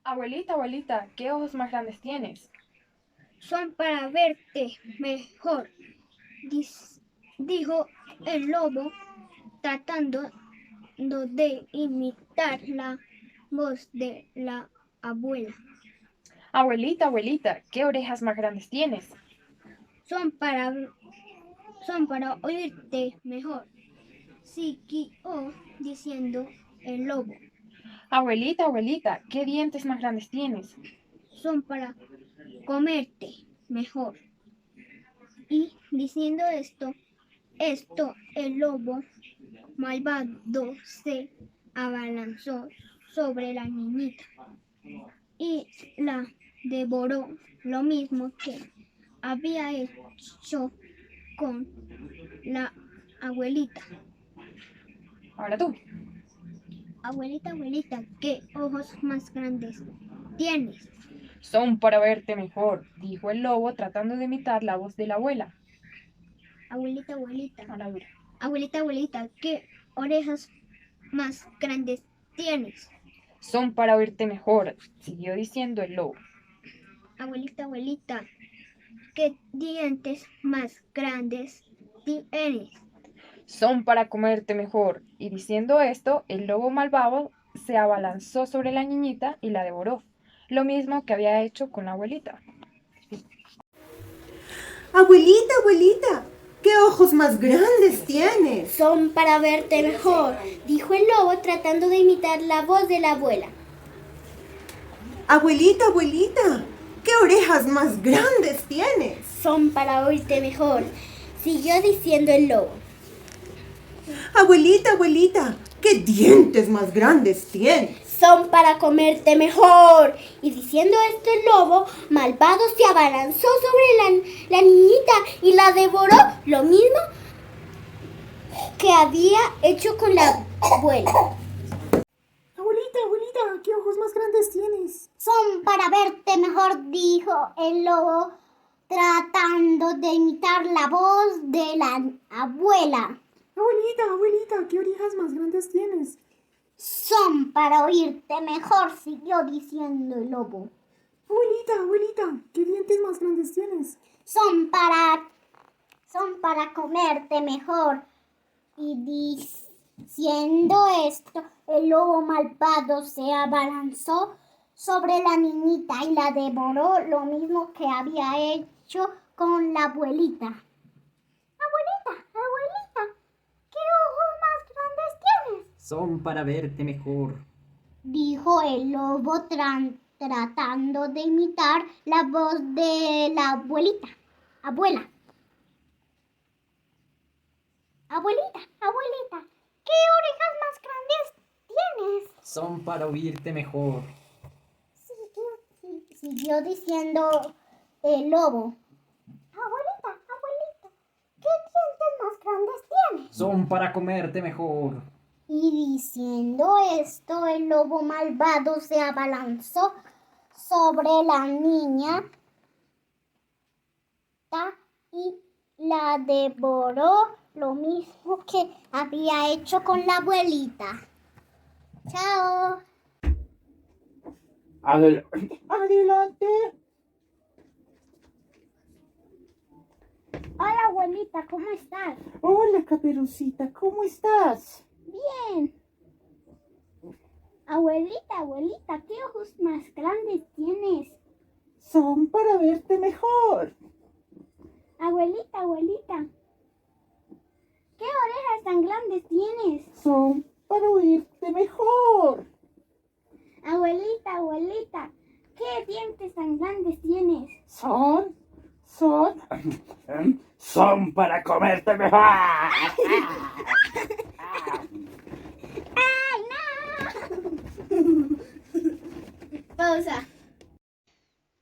Abuelita, abuelita, ¿qué ojos más grandes tienes? Son para verte mejor, dijo el lobo, tratando de imitar la voz de la abuela. Abuelita, abuelita, ¿qué orejas más grandes tienes? Son para, son para oírte mejor, siguió diciendo el lobo. Abuelita, abuelita, ¿qué dientes más grandes tienes? Son para comerte mejor. Y diciendo esto el lobo malvado se abalanzó sobre la niñita y la devoró, lo mismo que había hecho con la abuelita. Ahora tú. Abuelita, abuelita, ¿qué ojos más grandes tienes? Son para verte mejor, dijo el lobo tratando de imitar la voz de la abuela. Abuelita, abuelita, Ahora dura. abuelita, abuelita, ¿qué orejas más grandes tienes? Son para oírte mejor, siguió diciendo el lobo. Abuelita, abuelita, ¿qué dientes más grandes tienes? Son para comerte mejor. Y diciendo esto, el lobo malvado se abalanzó sobre la niñita y la devoró, lo mismo que había hecho con la abuelita. Abuelita, abuelita, ¿qué ojos más grandes tienes? Son para verte mejor, dijo el lobo tratando de imitar la voz de la abuela. Abuelita, abuelita, ¿qué orejas más grandes tienes? Son para oírte mejor, siguió diciendo el lobo. Abuelita, abuelita, ¿qué dientes más grandes tienes? Son para comerte mejor. Y diciendo esto el lobo malvado se abalanzó sobre la niñita y la devoró, lo mismo que había hecho con la abuela. Abuelita, abuelita, ¿qué ojos más grandes tienes? Son para verte mejor, dijo el lobo, tratando de imitar la voz de la abuela. Abuelita, abuelita, ¿qué orejas más grandes tienes? Son para oírte mejor, siguió diciendo el lobo. Abuelita, abuelita, ¿qué dientes más grandes tienes? Son para comerte mejor. Y diciendo esto, el lobo malvado se abalanzó sobre la niñita y la devoró, lo mismo que había hecho con la abuelita. Abuelita, abuelita, ¿qué ojos más grandes tienes? Son para verte mejor. Dijo el lobo tratando de imitar la voz de la abuelita. Abuela. Abuelita, abuelita, ¿qué orejas más grandes tienes? Son para oírte mejor. Siguió diciendo el lobo. Abuelita, abuelita, ¿qué dientes más grandes tienes? Son para comerte mejor. Y diciendo esto, el lobo malvado se abalanzó sobre la niña y la devoró, lo mismo que había hecho con la abuelita. Chao. Adelante. Hola abuelita, ¿cómo estás? Hola, Caperucita, ¿cómo estás? Bien. Abuelita, abuelita, ¿qué ojos más grandes tienes? Son para verte mejor. Abuelita, abuelita, ¿qué orejas tan grandes tienes? Son para oírte mejor. Abuelita, abuelita, ¿qué dientes tan grandes tienes? Son Son para comerte mejor. ¡Ay, no! Pausa.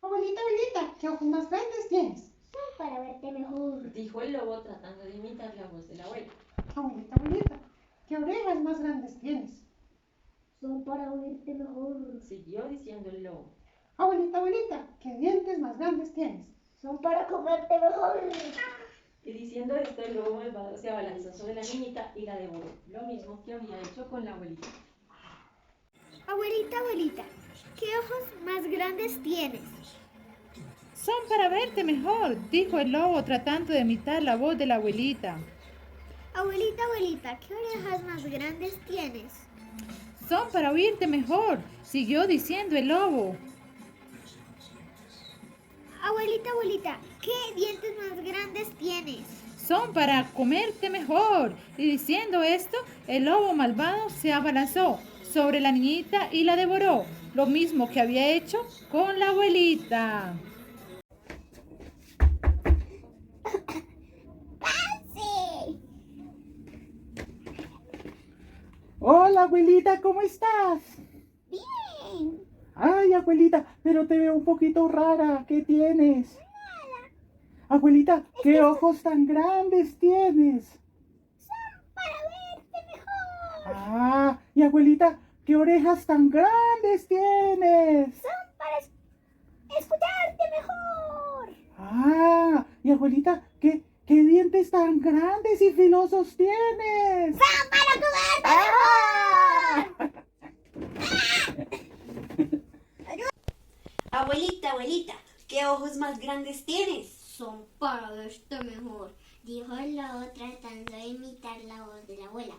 Abuelita, abuelita, ¿qué ojos más grandes tienes? Para verte mejor. Dijo el lobo tratando de imitar la voz de la abuela. Abuelita, abuelita, ¿qué orejas más grandes tienes? Son para oírte mejor. Siguió diciendo el lobo. Abuelita, abuelita, ¿qué dientes más grandes tienes? Son para comerte mejor. Y diciendo esto, el lobo malvado se abalanzó sobre la niñita y la devoró, lo mismo que había hecho con la abuelita. Abuelita, abuelita, ¿qué ojos más grandes tienes? Son para verte mejor, dijo el lobo tratando de imitar la voz de la abuelita. Abuelita, abuelita, ¿qué orejas más grandes tienes? Son para oírte mejor, siguió diciendo el lobo. Abuelita, abuelita, ¿qué dientes más grandes tienes? Son para comerte mejor. Y diciendo esto, el lobo malvado se abalanzó sobre la niñita y la devoró, lo mismo que había hecho con la abuelita. ¡Sí! Hola, abuelita, ¿cómo estás? Bien. Ay, abuelita, pero te veo un poquito rara. ¿Qué tienes? Abuelita, ¿qué ojos tan grandes tienes? Para verte mejor. Ah, y abuelita, ¿qué orejas tan grandes tienes? Son para escucharte mejor. Ah, y abuelita, ¿qué dientes tan grandes y filosos tienes? Son para comerte mejor. Abuelita, abuelita, ¿qué ojos más grandes tienes? Son para verte mejor, dijo el lobo tratando de imitar la voz de la abuela.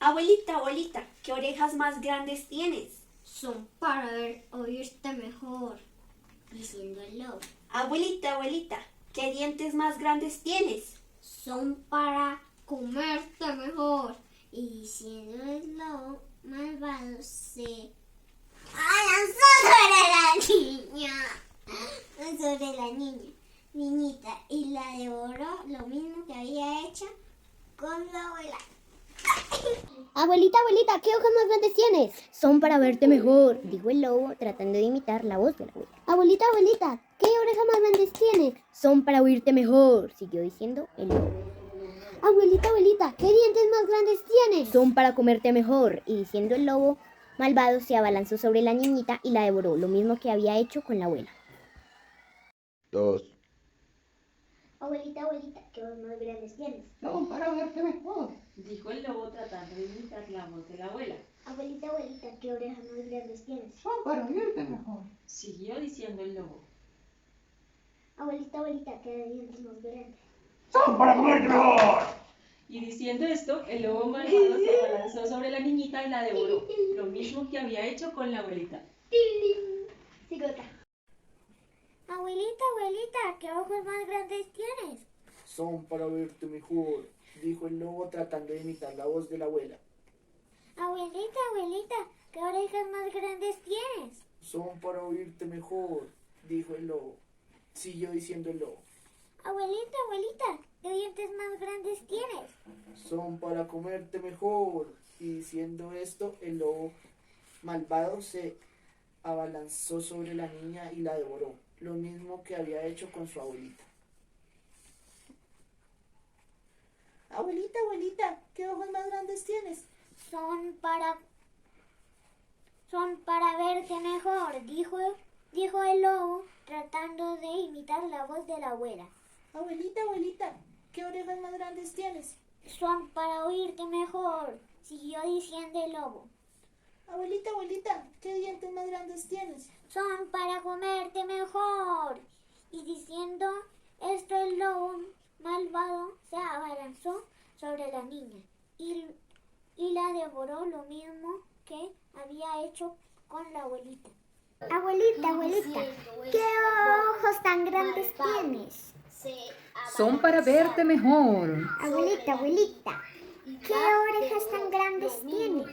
Abuelita, abuelita, ¿qué orejas más grandes tienes? Son para oírte mejor, diciendo el lobo. Abuelita, abuelita, ¿qué dientes más grandes tienes? Son para comerte mejor. Y diciendo el lobo malvado se abalanzó sobre la niñita, y la devoró lo mismo que había hecho con la abuela. Abuelita, abuelita, ¿qué ojos más grandes tienes? Son para verte mejor, dijo el lobo tratando de imitar la voz de la abuela. Abuelita, abuelita, ¿qué orejas más grandes tienes? Son para oírte mejor, siguió diciendo el lobo. Abuelita, abuelita, ¿qué dientes más grandes tienes? Son para comerte mejor, y diciendo el lobo malvado se abalanzó sobre la niñita y la devoró, lo mismo que había hecho con la abuela. 2. Abuelita, abuelita, ¿qué ojos más grandes tienes? No, para verte mejor. Dijo el lobo tratando de imitar la voz de la abuela. Abuelita, abuelita, ¿qué orejas más grandes tienes? Son para oírte mejor. Siguió diciendo el lobo. Abuelita, abuelita, ¿qué dientes más grandes? Son para comerte mejor. Y diciendo esto, el lobo malvado se abalanzó sobre la niñita y la devoró, lo mismo que había hecho con la abuelita. Sigota. Abuelita, abuelita, ¿qué ojos más grandes tienes? Son para verte mejor, dijo el lobo tratando de imitar la voz de la abuela. Abuelita, abuelita, ¿qué orejas más grandes tienes? Son para oírte mejor, dijo el lobo. Siguió diciendo el lobo. Abuelita, abuelita, ¿qué dientes más grandes tienes? Son para comerte mejor. Y diciendo esto, el lobo malvado se abalanzó sobre la niña y la devoró, lo mismo que había hecho con su abuelita. Abuelita, abuelita, ¿qué ojos más grandes tienes? Son para verte mejor, dijo el lobo, tratando de imitar la voz de la abuela. Abuelita, abuelita, ¿qué orejas más grandes tienes? Son para oírte mejor, siguió diciendo el lobo. Abuelita, abuelita, ¿qué dientes más grandes tienes? Son para comerte mejor. Y diciendo esto, el lobo malvado se abalanzó sobre la niña y la devoró, lo mismo que había hecho con la abuelita. Abuelita, abuelita, ¿qué ojos tan grandes tienes? Son para verte mejor. Abuelita, abuelita, ¿qué orejas tan grandes tienes?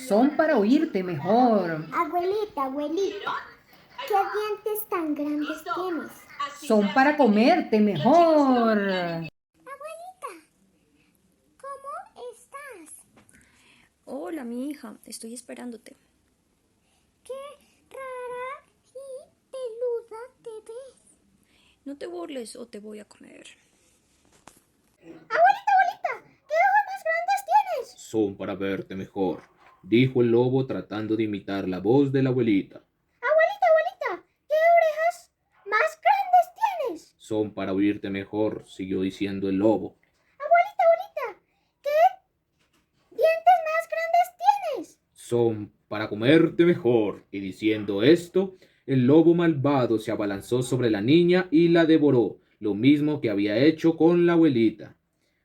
Son para oírte mejor. Abuelita, abuelita, ¿qué dientes tan grandes tienes? Son para comerte mejor. Abuelita, ¿cómo estás? Hola, mi hija, estoy esperándote. Qué rara y peluda te ves. No te burles o te voy a comer. Abuelita, abuelita, ¿qué ojos más grandes tienes? Son para verte mejor, dijo el lobo tratando de imitar la voz de la abuelita. Abuelita, abuelita, ¿qué orejas más grandes tienes? Son para oírte mejor, siguió diciendo el lobo. Abuelita, abuelita, ¿qué dientes más grandes tienes? son para comerte mejor. Y diciendo esto, el lobo malvado se abalanzó sobre la niña y la devoró, lo mismo que había hecho con la abuelita.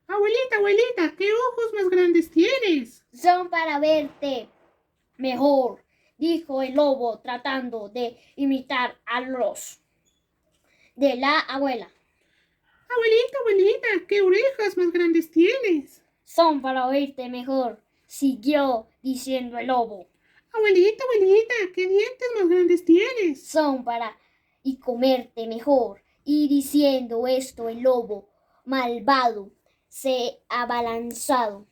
Abuelita, abuelita, ¿qué ojos más grandes tienes? Son para verte mejor, dijo el lobo tratando de imitar a los de la abuela. Abuelita, abuelita, ¿qué orejas más grandes tienes? Son para oírte mejor, siguió diciendo el lobo. Abuelita, abuelita, ¿qué dientes más grandes tienes? Son para y comerte mejor. Y diciendo esto, el lobo malvado se abalanzó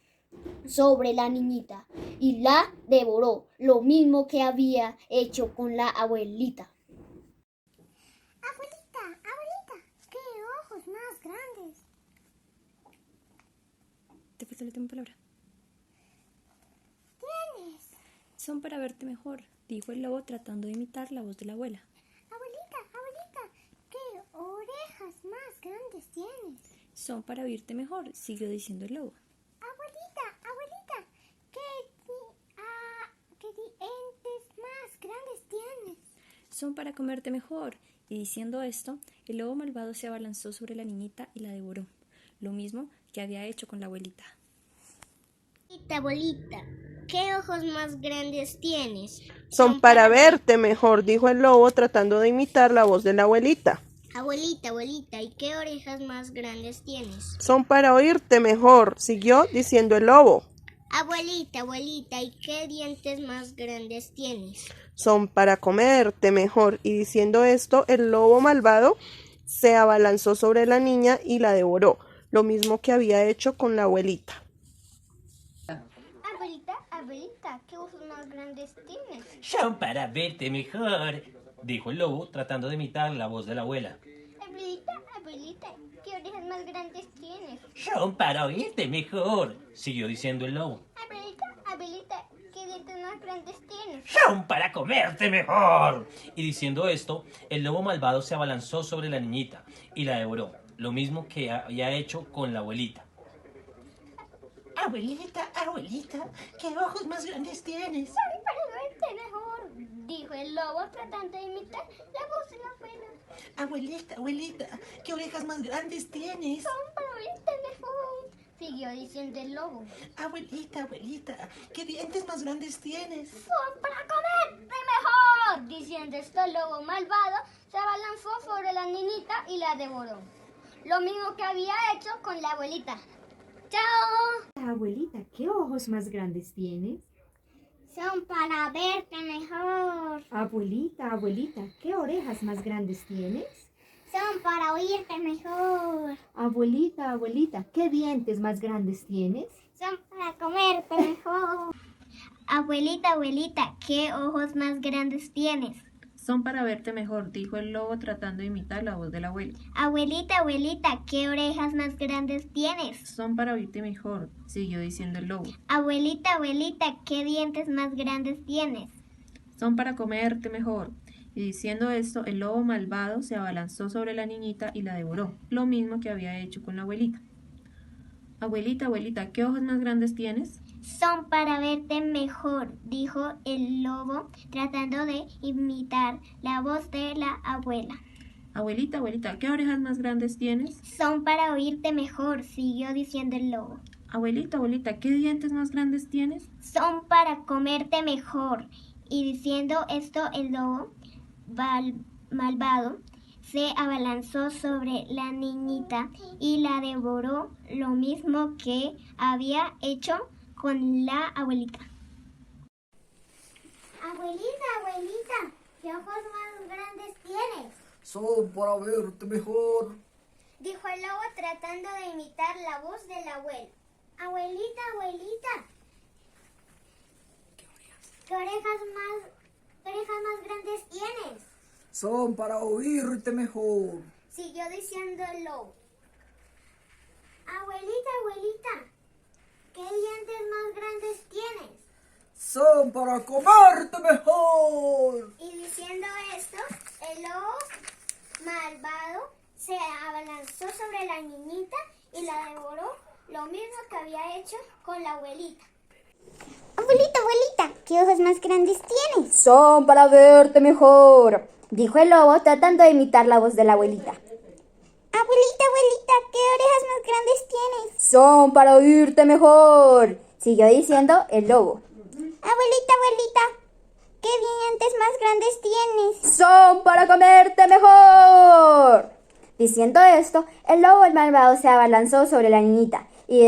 sobre la niñita y la devoró, lo mismo que había hecho con la abuelita. Abuelita, qué ojos más grandes. Te falta la última palabra. ¿Tienes? Son para verte mejor, dijo el lobo tratando de imitar la voz de la abuela. Abuelita, qué orejas más grandes tienes. Son para oírte mejor, siguió diciendo el lobo. Abuelita, ¿qué dientes más grandes tienes? Son para comerte mejor. Y diciendo esto, el lobo malvado se abalanzó sobre la niñita y la devoró, lo mismo que había hecho con la abuelita. Abuelita, ¿qué ojos más grandes tienes? Son para verte mejor, dijo el lobo tratando de imitar la voz de la abuelita. Abuelita, ¿y qué orejas más grandes tienes? Son para oírte mejor, siguió diciendo el lobo. Abuelita, ¿y qué dientes más grandes tienes? Son para comerte mejor. Y diciendo esto, el lobo malvado se abalanzó sobre la niña y la devoró, lo mismo que había hecho con la abuelita. Abuelita, ¿qué ojos más grandes tienes? Son para verte mejor, dijo el lobo tratando de imitar la voz de la abuela. Abuelita, ¿qué orejas más grandes tienes? Son para oírte mejor, siguió diciendo el lobo. Abuelita, ¿qué dientes más grandes tienes? Son para comerte mejor. Y diciendo esto, el lobo malvado se abalanzó sobre la niñita y la devoró, lo mismo que había hecho con la abuelita. Abuelita, ¿qué ojos más grandes tienes? Son para verte mejor, dijo el lobo tratando de imitar la voz de la abuela. Abuelita, ¿qué orejas más grandes tienes? Son para oírte mejor, siguió diciendo el lobo. Abuelita, ¿qué dientes más grandes tienes? Son para comerte mejor, diciendo esto el lobo malvado se abalanzó sobre la niñita y la devoró, lo mismo que había hecho con la abuelita. ¡Chao! Abuelita, ¿qué ojos más grandes tienes? Son para verte mejor. Abuelita, ¿qué orejas más grandes tienes? Son para oírte mejor. Abuelita, ¿qué dientes más grandes tienes? Son para comerte mejor. Abuelita, ¿qué ojos más grandes tienes? Son para verte mejor, dijo el lobo tratando de imitar la voz de la abuela. Abuelita, ¿qué orejas más grandes tienes? Son para oírte mejor, siguió diciendo el lobo. Abuelita, ¿qué dientes más grandes tienes? Son para comerte mejor. Y diciendo esto, el lobo malvado se abalanzó sobre la niñita y la devoró, lo mismo que había hecho con la abuelita. Abuelita, ¿qué ojos más grandes tienes? Son para verte mejor, dijo el lobo, tratando de imitar la voz de la abuela. Abuelita, ¿qué orejas más grandes tienes? Son para oírte mejor, siguió diciendo el lobo. Abuelita, ¿qué dientes más grandes tienes? Son para comerte mejor. Y diciendo esto, el lobo malvado se abalanzó sobre la niñita y la devoró, lo mismo que había hecho con la abuelita. Abuelita, ¿qué ojos más grandes tienes? Son para verte mejor, dijo el lobo tratando de imitar la voz de la abuela. Abuelita, ¿qué orejas más grandes tienes? son para oírte mejor. Siguió diciendo el lobo. Abuelita, ¿qué dientes más grandes tienes? Son para comerte mejor. Y diciendo esto, el lobo malvado se abalanzó sobre la niñita y la devoró, lo mismo que había hecho con la abuelita. Abuelita, ¿qué ojos más grandes tienes? Son para verte mejor, dijo el lobo tratando de imitar la voz de la abuelita. Abuelita, ¿qué orejas más grandes tienes? Son para oírte mejor, siguió diciendo el lobo. Abuelita, ¿qué dientes más grandes tienes? Son para comerte mejor. Diciendo esto, el lobo malvado se abalanzó sobre la niñita y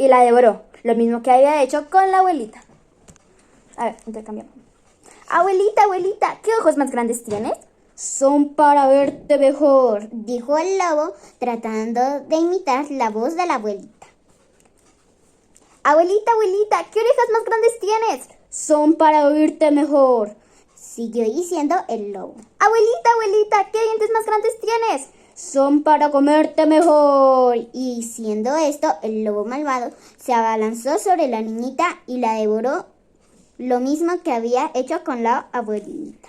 la devoró, lo mismo que había hecho con la abuelita. A ver, intercambiamos. Abuelita, ¿qué ojos más grandes tienes? Son para verte mejor, dijo el lobo tratando de imitar la voz de la abuelita. Abuelita, ¿qué orejas más grandes tienes? Son para oírte mejor, siguió diciendo el lobo. Abuelita, ¿qué dientes más grandes tienes? Son para comerte mejor. Y diciendo esto, el lobo malvado se abalanzó sobre la niñita y la devoró, lo mismo que había hecho con la abuelita.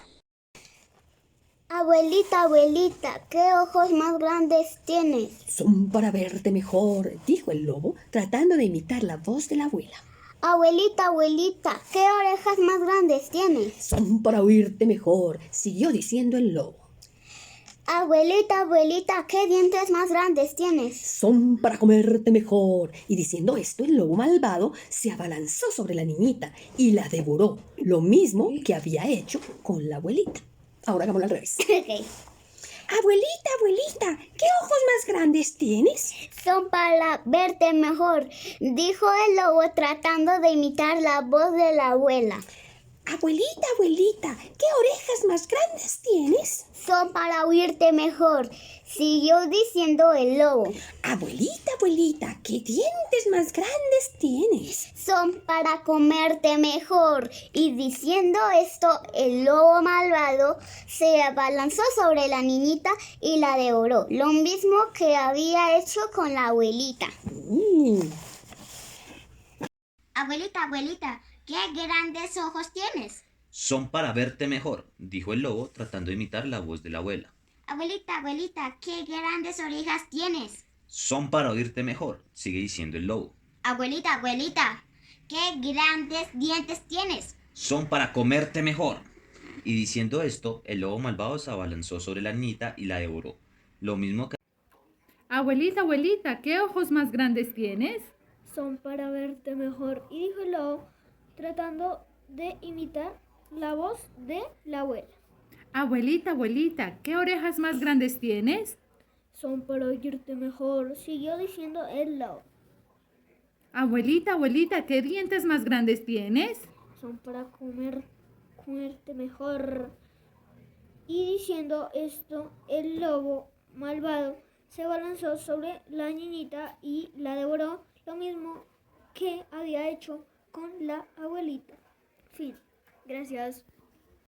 Abuelita, ¿qué ojos más grandes tienes? Son para verte mejor, dijo el lobo, tratando de imitar la voz de la abuela. Abuelita, ¿qué orejas más grandes tienes? Son para oírte mejor, siguió diciendo el lobo. Abuelita, ¿qué dientes más grandes tienes? Son para comerte mejor. Y diciendo esto, el lobo malvado se abalanzó sobre la niñita y la devoró, lo mismo que había hecho con la abuelita. Ahora hagámoslo al revés. Okay. Abuelita, ¿qué ojos más grandes tienes? Son para verte mejor, dijo el lobo tratando de imitar la voz de la abuela. Abuelita, ¿qué orejas más grandes tienes? Son para oírte mejor, siguió diciendo el lobo. Abuelita, ¿qué dientes más grandes tienes? Son para comerte mejor. Y diciendo esto, el lobo malvado se abalanzó sobre la niñita y la devoró, lo mismo que había hecho con la abuelita. Abuelita, ¿qué grandes ojos tienes? Son para verte mejor, dijo el lobo tratando de imitar la voz de la abuela. Abuelita, ¿qué grandes orejas tienes? Son para oírte mejor, sigue diciendo el lobo. Abuelita, ¿qué grandes dientes tienes? Son para comerte mejor. Y diciendo esto, el lobo malvado se abalanzó sobre la niñita y la devoró. Lo mismo que... Abuelita, ¿qué ojos más grandes tienes? Son para verte mejor, y dijo el lobo, tratando de imitar la voz de la abuela. Abuelita, ¿qué orejas más grandes tienes? Son para oírte mejor, siguió diciendo el lobo. Abuelita, ¿qué dientes más grandes tienes? Son para comerte mejor. Y diciendo esto, el lobo malvado se abalanzó sobre la niñita y la devoró, lo mismo que había hecho con la abuelita. Fin. Gracias.